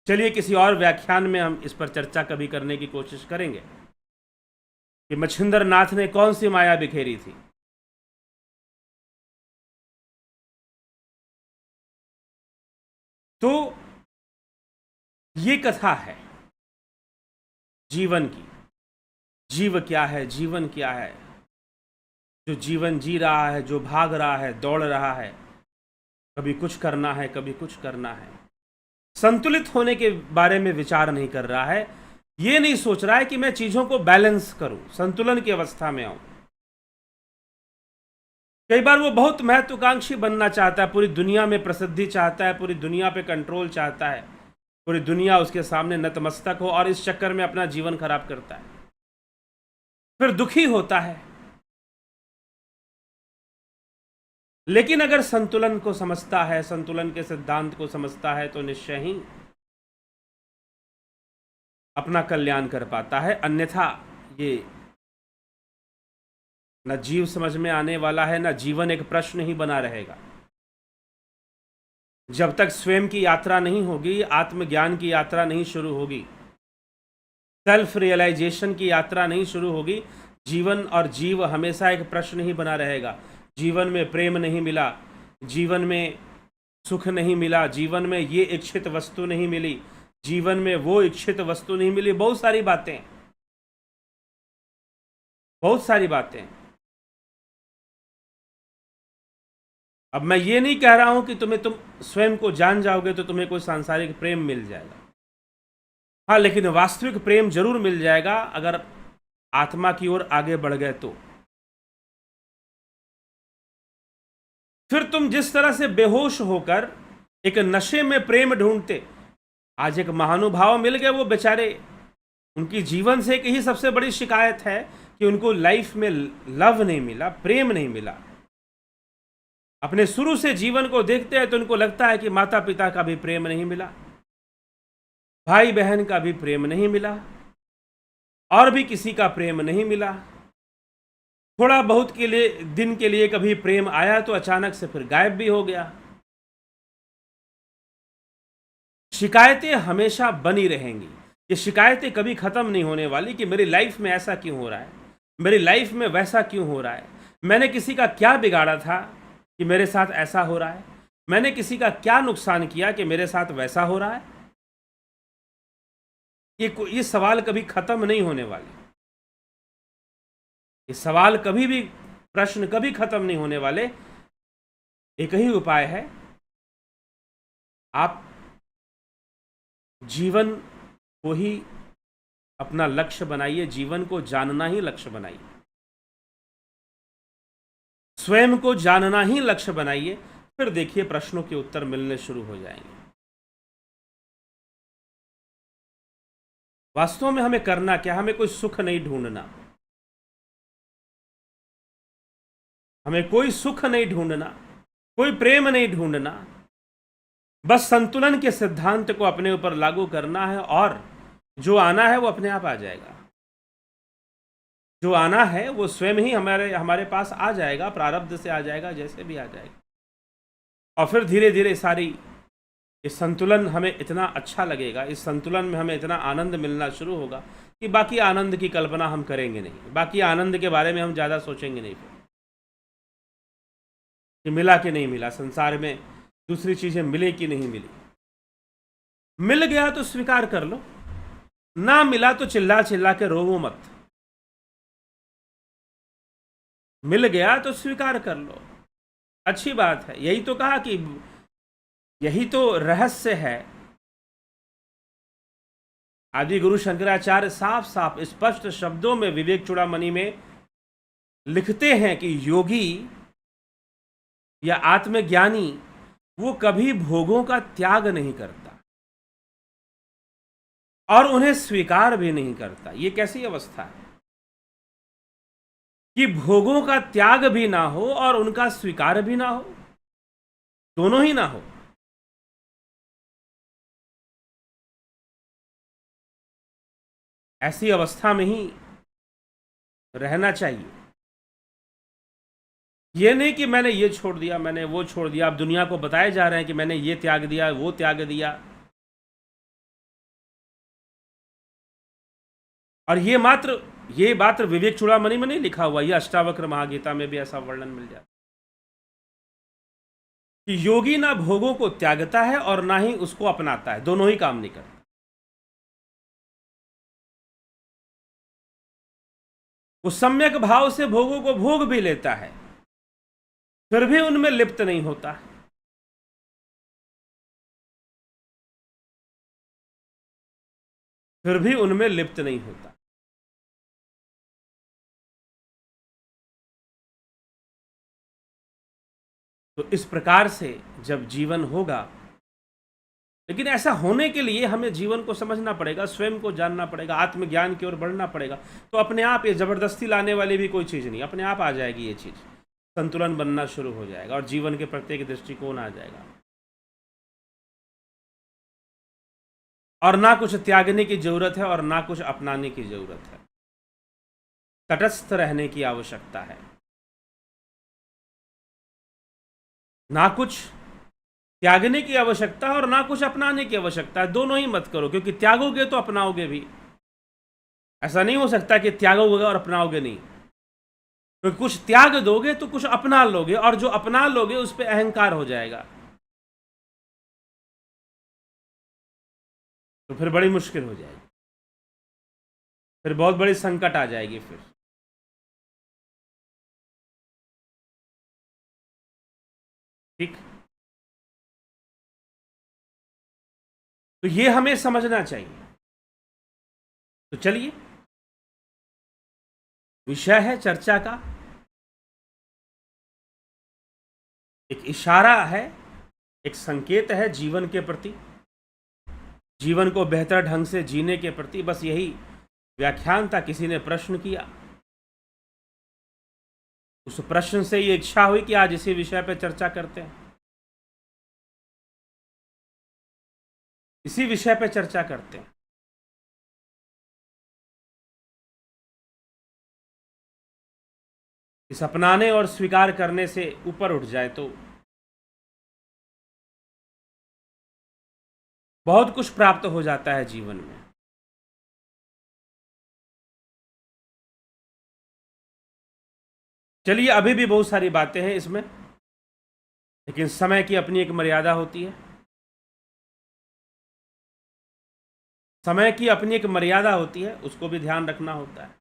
चलिए किसी और व्याख्यान में हम इस पर चर्चा कभी करने की कोशिश करेंगे कि मच्छिंद्र नाथ ने कौन सी माया बिखेरी थी। तो ये कथा है जीवन की। जीव क्या है, जीवन क्या है? जो जीवन जी रहा है, जो भाग रहा है, दौड़ रहा है, कभी कुछ करना है, कभी कुछ करना है, संतुलित होने के बारे में विचार नहीं कर रहा है। ये नहीं सोच रहा है कि मैं चीजों को बैलेंस करूं, संतुलन की अवस्था में आऊं। कई बार वो बहुत महत्वाकांक्षी बनना चाहता है, पूरी दुनिया में प्रसिद्धि चाहता है, पूरी दुनिया पे कंट्रोल चाहता है, पूरी दुनिया उसके सामने नतमस्तक हो, और इस चक्कर में अपना जीवन खराब करता है, फिर दुखी होता है। लेकिन अगर संतुलन को समझता है, संतुलन के सिद्धांत को समझता है, तो निश्चय ही अपना कल्याण कर पाता है। अन्यथा ये न जीव समझ में आने वाला है, न जीवन एक प्रश्न ही बना रहेगा। जब तक स्वयं की यात्रा नहीं होगी, आत्मज्ञान की यात्रा नहीं शुरू होगी, सेल्फ रियलाइजेशन की यात्रा नहीं शुरू होगी, जीवन और जीव हमेशा एक प्रश्न ही बना रहेगा। जीवन में प्रेम नहीं मिला, जीवन में सुख नहीं मिला, जीवन में ये इच्छित वस्तु नहीं मिली, जीवन में वो इच्छित वस्तु नहीं मिली, बहुत सारी बातें। बहुत सारी बातें। अब मैं ये नहीं कह रहा हूं कि तुम स्वयं को जान जाओगे तो तुम्हें कोई सांसारिक प्रेम मिल जाएगा। हाँ, लेकिन वास्तविक प्रेम जरूर मिल जाएगा अगर आत्मा की ओर आगे बढ़ गए तो। फिर तुम जिस तरह से बेहोश होकर एक नशे में प्रेम ढूंढते, आज एक महानुभाव मिल गए, वो बेचारे, उनकी जीवन से एक ही सबसे बड़ी शिकायत है कि उनको लाइफ में लव नहीं मिला, प्रेम नहीं मिला। अपने शुरू से जीवन को देखते हैं तो उनको लगता है कि माता पिता का भी प्रेम नहीं मिला, भाई बहन का भी प्रेम नहीं मिला, और भी किसी का प्रेम नहीं मिला। थोड़ा बहुत के लिए, दिन के लिए कभी प्रेम आया तो अचानक से फिर गायब भी हो गया। शिकायतें हमेशा बनी रहेंगी। ये शिकायतें कभी खत्म नहीं होने वाली कि मेरी लाइफ में ऐसा क्यों हो रहा है, मेरी लाइफ में वैसा क्यों हो रहा है, मैंने किसी का क्या बिगाड़ा था कि मेरे साथ ऐसा हो रहा है, मैंने किसी का क्या नुकसान किया कि मेरे साथ वैसा हो रहा है। ये सवाल कभी खत्म नहीं होने वाले। ये सवाल कभी भी, प्रश्न कभी खत्म नहीं होने वाले। एक ही उपाय है, आप जीवन को ही अपना लक्ष्य बनाइए, जीवन को जानना ही लक्ष्य बनाइए, स्वयं को जानना ही लक्ष्य बनाइए। फिर देखिए प्रश्नों के उत्तर मिलने शुरू हो जाएंगे। वास्तव में हमें करना क्या, हमें कोई सुख नहीं ढूंढना, हमें कोई सुख नहीं ढूंढना, कोई प्रेम नहीं ढूंढना। बस संतुलन के सिद्धांत को अपने ऊपर लागू करना है और जो आना है वो अपने आप आ जाएगा। जो आना है वो स्वयं ही हमारे पास आ जाएगा, प्रारब्ध से आ जाएगा, जैसे भी आ जाएगा। और फिर धीरे धीरे सारी इस संतुलन हमें इतना अच्छा लगेगा, इस संतुलन में हमें इतना आनंद मिलना शुरू होगा कि बाकी आनंद की कल्पना हम करेंगे नहीं, बाकी आनंद के बारे में हम ज़्यादा सोचेंगे नहीं कि मिला कि नहीं मिला, संसार में दूसरी चीज़ें मिले कि नहीं मिली। मिल गया तो स्वीकार कर लो, ना मिला तो चिल्ला चिल्ला के रोवो मत। मिल गया तो स्वीकार कर लो, अच्छी बात है। यही तो कहा कि यही तो रहस्य है। आदि गुरु शंकराचार्य साफ साफ स्पष्ट शब्दों में विवेक चूड़ामणि में लिखते हैं कि योगी या आत्मज्ञानी वो कभी भोगों का त्याग नहीं करता और उन्हें स्वीकार भी नहीं करता। ये कैसी अवस्था है कि भोगों का त्याग भी ना हो और उनका स्वीकार भी ना हो, दोनों ही ना हो। ऐसी अवस्था में ही रहना चाहिए। ये नहीं कि मैंने ये छोड़ दिया, मैंने वो छोड़ दिया। आप दुनिया को बताए जा रहे हैं कि मैंने ये त्याग दिया, वो त्याग दिया। और ये मात्र विवेक चूड़ामणि में नहीं लिखा हुआ, ये अष्टावक्र महागीता में भी ऐसा वर्णन मिल जाता कि योगी ना भोगों को त्यागता है और ना ही उसको अपनाता है, दोनों ही काम नहीं करता। वो सम्यक भाव से भोगों को भोग भी लेता है, फिर भी उनमें लिप्त नहीं होता। फिर भी उनमें लिप्त नहीं होता। तो इस प्रकार से जब जीवन होगा, लेकिन ऐसा होने के लिए हमें जीवन को समझना पड़ेगा, स्वयं को जानना पड़ेगा, आत्मज्ञान की ओर बढ़ना पड़ेगा। तो अपने आप, ये जबरदस्ती लाने वाली भी कोई चीज़ नहीं, अपने आप आ जाएगी ये चीज़, संतुलन बनना शुरू हो जाएगा और जीवन के प्रत्येक दृष्टिकोण आ जाएगा। और ना कुछ त्यागने की जरूरत है और ना कुछ अपनाने की जरूरत है, तटस्थ रहने की आवश्यकता है। ना कुछ त्यागने की आवश्यकता है और ना कुछ अपनाने की आवश्यकता है, दोनों ही मत करो, क्योंकि त्यागोगे तो अपनाओगे भी। ऐसा नहीं हो सकता कि त्यागोगे और अपनाओगे नहीं, क्योंकि कुछ त्याग दोगे तो कुछ अपना लोगे, और जो अपना लोगे उस पर अहंकार हो जाएगा, तो फिर बड़ी मुश्किल हो जाएगी, फिर बहुत बड़ी संकट आ जाएगी। फिर ठीक, तो ये हमें समझना चाहिए। तो चलिए, विषय है चर्चा का, एक इशारा है, एक संकेत है जीवन के प्रति, जीवन को बेहतर ढंग से जीने के प्रति। बस यही व्याख्यान था। किसी ने प्रश्न किया, उस प्रश्न से ये इच्छा हुई कि आज इसी विषय पर चर्चा करते हैं, इसी विषय पर चर्चा करते हैं। इस अपनाने और स्वीकार करने से ऊपर उठ जाए तो बहुत कुछ प्राप्त हो जाता है जीवन में। चलिए, अभी भी बहुत सारी बातें हैं इसमें, लेकिन समय की अपनी एक मर्यादा होती है। समय की अपनी एक मर्यादा होती है, उसको भी ध्यान रखना होता है।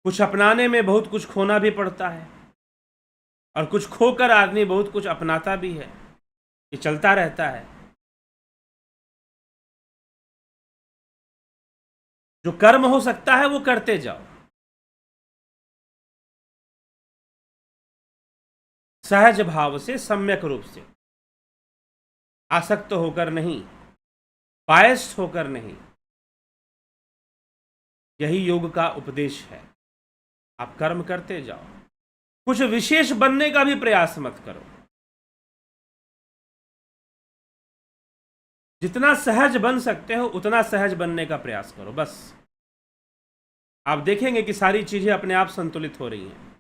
कुछ अपनाने में बहुत कुछ खोना भी पड़ता है, और कुछ खोकर आदमी बहुत कुछ अपनाता भी है। ये चलता रहता है। जो कर्म हो सकता है वो करते जाओ, सहज भाव से, सम्यक रूप से, आसक्त होकर नहीं, बायस्ड होकर नहीं। यही योग का उपदेश है। आप कर्म करते जाओ, कुछ विशेष बनने का भी प्रयास मत करो। जितना सहज बन सकते हो उतना सहज बनने का प्रयास करो। बस आप देखेंगे कि सारी चीजें अपने आप संतुलित हो रही हैं।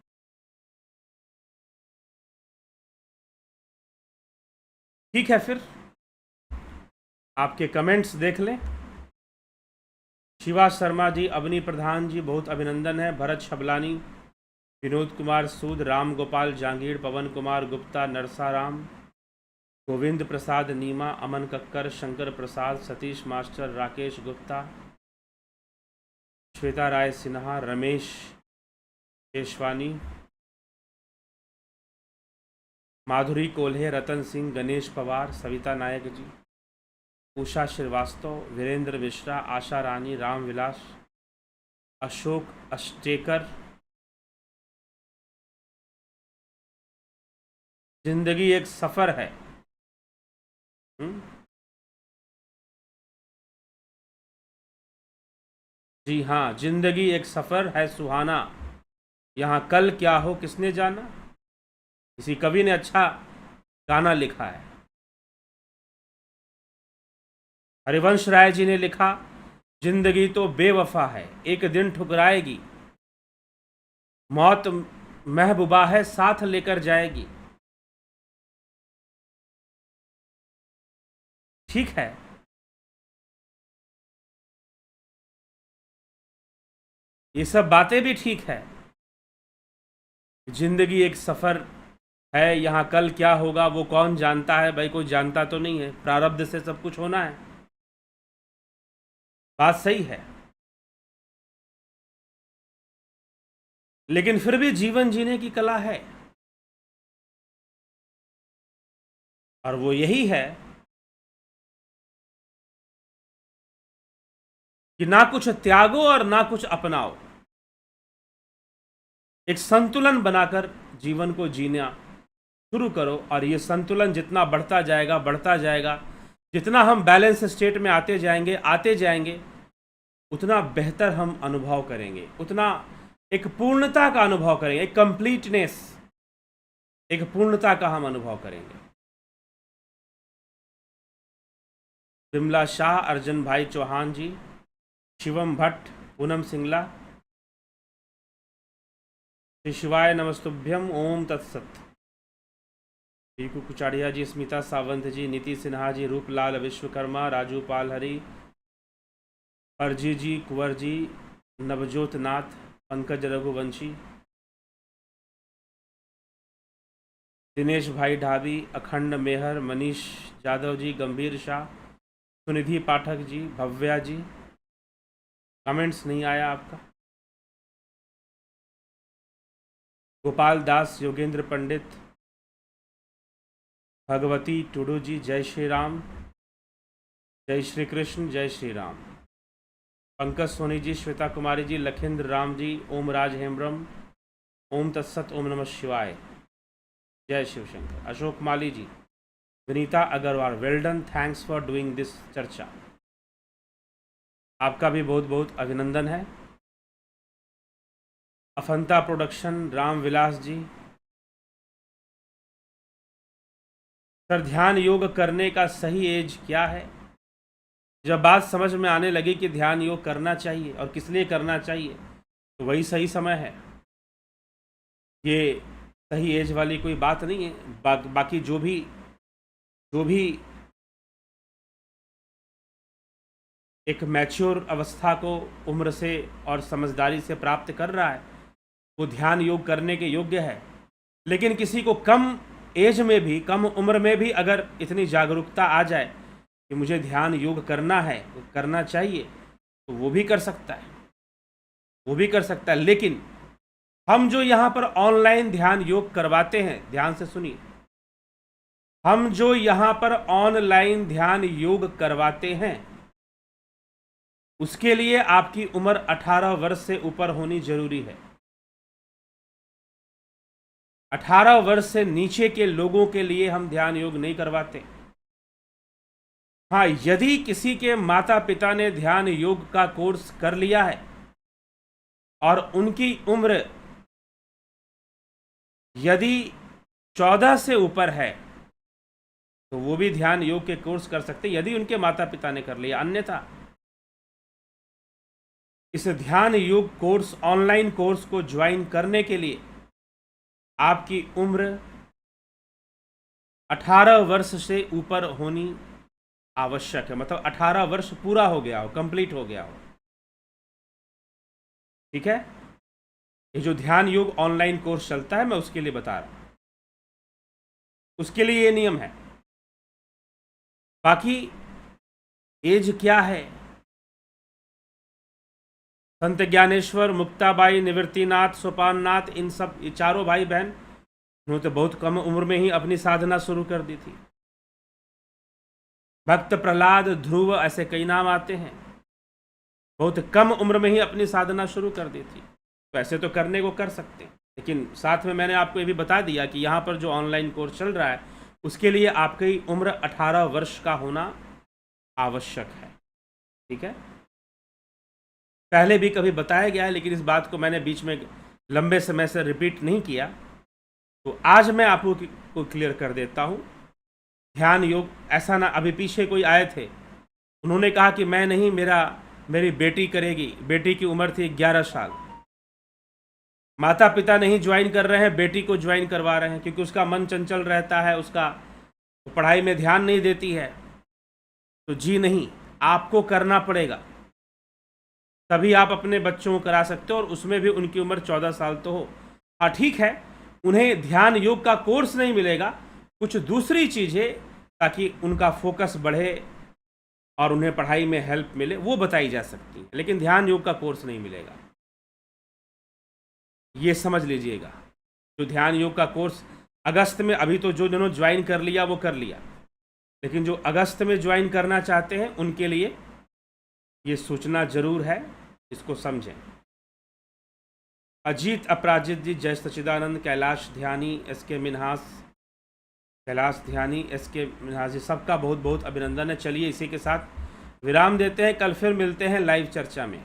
ठीक है, फिर आपके कमेंट्स देख लें। शिवा शर्मा जी, अवनी प्रधान जी, बहुत अभिनंदन है। भरत शबलानी, विनोद कुमार सूद, राम गोपाल जांगीड़, पवन कुमार गुप्ता, नरसाराम, गोविंद प्रसाद नीमा, अमन कक्कर, शंकर प्रसाद, सतीश मास्टर, राकेश गुप्ता, श्वेता राय सिन्हा, रमेश केशवानी, माधुरी कोल्हे, रतन सिंह, गणेश पवार, सविता नायक जी, उषा श्रीवास्तव, वीरेंद्र मिश्रा, आशा रानी, रामविलास, अशोक अष्टेकर। जिंदगी एक सफर है। जी हाँ, जिंदगी एक सफर है सुहाना, यहाँ कल क्या हो किसने जाना। किसी कवि ने अच्छा गाना लिखा है। हरिवंश राय जी ने लिखा, जिंदगी तो बेवफा है, एक दिन ठुकराएगी, मौत महबूबा है, साथ लेकर जाएगी। ठीक है, ये सब बातें भी ठीक है। जिंदगी एक सफर है, यहाँ कल क्या होगा वो कौन जानता है। भाई, कोई जानता तो नहीं है, प्रारब्ध से सब कुछ होना है। बात सही है, लेकिन फिर भी जीवन जीने की कला है, और वो यही है कि ना कुछ त्यागो और ना कुछ अपनाओ। एक संतुलन बनाकर जीवन को जीना शुरू करो, और ये संतुलन जितना बढ़ता जाएगा बढ़ता जाएगा, जितना हम बैलेंस स्टेट में आते जाएंगे, उतना बेहतर हम अनुभव करेंगे, उतना एक पूर्णता का अनुभव करेंगे, एक कंप्लीटनेस, एक पूर्णता का हम अनुभव करेंगे। विमला शाह, अर्जुन भाई चौहान जी, शिवम भट्ट, पूनम सिंगला, श्री शिवाय नमस्तुभ्यम, ओम तत्सत। पीकू कुचाड़िया जी, स्मिता सावंत जी, नीति सिन्हा जी, रूपलाल विश्वकर्मा, राजू पाल हरी, अर्जी जी, कुंवर जी, नवजोत नाथ, पंकज रघुवंशी, दिनेश भाई ढाबी, अखंड मेहर, मनीष यादव जी, गंभीर शाह, सुनिधि पाठक जी, भव्या जी। कमेंट्स नहीं आया आपका। गोपाल दास योगेंद्र पंडित, भगवती टुडू जी, जय श्री राम, जय श्री कृष्ण, जय श्री राम। पंकज सोनी जी, श्वेता कुमारी जी, लखिंद्र राम जी, ओम राज हेम्ब्रम, ओम तत्सत, ओम नमः शिवाय, जय Shiv Shankar. Ashok Mali ji, Vinita Agarwal, well done, thanks for doing this चर्चा। आपका भी बहुत बहुत अभिनंदन है। अफंता प्रोडक्शन, राम विलास जी, सर ध्यान योग करने का सही एज क्या है? जब बात समझ में आने लगी कि ध्यान योग करना चाहिए और किस लिए करना चाहिए, तो वही सही समय है। ये सही एज वाली कोई बात नहीं है। बाकी जो भी एक मैच्योर अवस्था को उम्र से और समझदारी से प्राप्त कर रहा है, वो ध्यान योग करने के योग्य है। लेकिन किसी को कम एज में भी, कम उम्र में भी अगर इतनी जागरूकता आ जाए कि मुझे ध्यान योग करना है, करना चाहिए, तो वो भी कर सकता है, वो भी कर सकता है। लेकिन हम जो यहाँ पर ऑनलाइन ध्यान योग करवाते हैं, ध्यान से सुनिए, हम जो यहाँ पर ऑनलाइन ध्यान योग करवाते हैं, उसके लिए आपकी उम्र 18 वर्ष से ऊपर होनी जरूरी है। 18 वर्ष से नीचे के लोगों के लिए हम ध्यान योग नहीं करवाते। हाँ, यदि किसी के माता पिता ने ध्यान योग का कोर्स कर लिया है और उनकी उम्र यदि 14 से ऊपर है, तो वो भी ध्यान योग के कोर्स कर सकते हैं, यदि उनके माता पिता ने कर लिया। अन्यथा इस ध्यान योग कोर्स, ऑनलाइन कोर्स को ज्वाइन करने के लिए आपकी उम्र 18 वर्ष से ऊपर होनी आवश्यक है। मतलब 18 वर्ष पूरा हो गया हो, कंप्लीट हो गया हो। ठीक है, ये जो ध्यान योग ऑनलाइन कोर्स चलता है, मैं उसके लिए बता रहा हूं, उसके लिए ये नियम है। बाकी एज क्या है? संत ज्ञानेश्वर, मुक्ताबाई, निवृत्तिनाथ, सोपाननाथ, इन सब ये चारों भाई बहन, उन्होंने तो बहुत कम उम्र में ही अपनी साधना शुरू कर दी थी। भक्त प्रहलाद, ध्रुव, ऐसे कई नाम आते हैं, बहुत कम उम्र में ही अपनी साधना शुरू कर दी थी। तो ऐसे तो करने को कर सकते हैं, लेकिन साथ में मैंने आपको ये भी बता दिया कि यहाँ पर जो ऑनलाइन कोर्स चल रहा है, उसके लिए आपकी उम्र 18 वर्ष का होना आवश्यक है। ठीक है, पहले भी कभी बताया गया है, लेकिन इस बात को मैंने बीच में लंबे समय से रिपीट नहीं किया, तो आज मैं आपको क्लियर कर देता हूँ। ध्यान योग ऐसा ना, अभी पीछे कोई आए थे, उन्होंने कहा कि मैं नहीं, मेरी बेटी करेगी। बेटी की उम्र थी 11 साल, माता पिता नहीं ज्वाइन कर रहे हैं, बेटी को ज्वाइन करवा रहे हैं, क्योंकि उसका मन चंचल रहता है, उसका पढ़ाई में ध्यान नहीं देती है। तो जी नहीं, आपको करना पड़ेगा, तभी आप अपने बच्चों को करा सकते हो, और उसमें भी उनकी उम्र 14 साल तो हो। हाँ ठीक है, उन्हें ध्यान योग का कोर्स नहीं मिलेगा, कुछ दूसरी चीज़ें, ताकि उनका फोकस बढ़े और उन्हें पढ़ाई में हेल्प मिले, वो बताई जा सकती है, लेकिन ध्यान योग का कोर्स नहीं मिलेगा। ये समझ लीजिएगा। जो ध्यान योग का कोर्स अगस्त में, अभी तो जो जिन्होंने ज्वाइन कर लिया वो कर लिया, लेकिन जो अगस्त में ज्वाइन करना चाहते हैं उनके लिए ये सूचना जरूर है, इसको समझें। अजीत अपराजित जी, जय सच्चिदानंद, कैलाश ध्यानी, एसके मिन्हास, कैलाश ध्यानी, एसके मिन्हास जी, सबका बहुत बहुत अभिनंदन है। चलिए इसी के साथ विराम देते हैं, कल फिर मिलते हैं लाइव चर्चा में।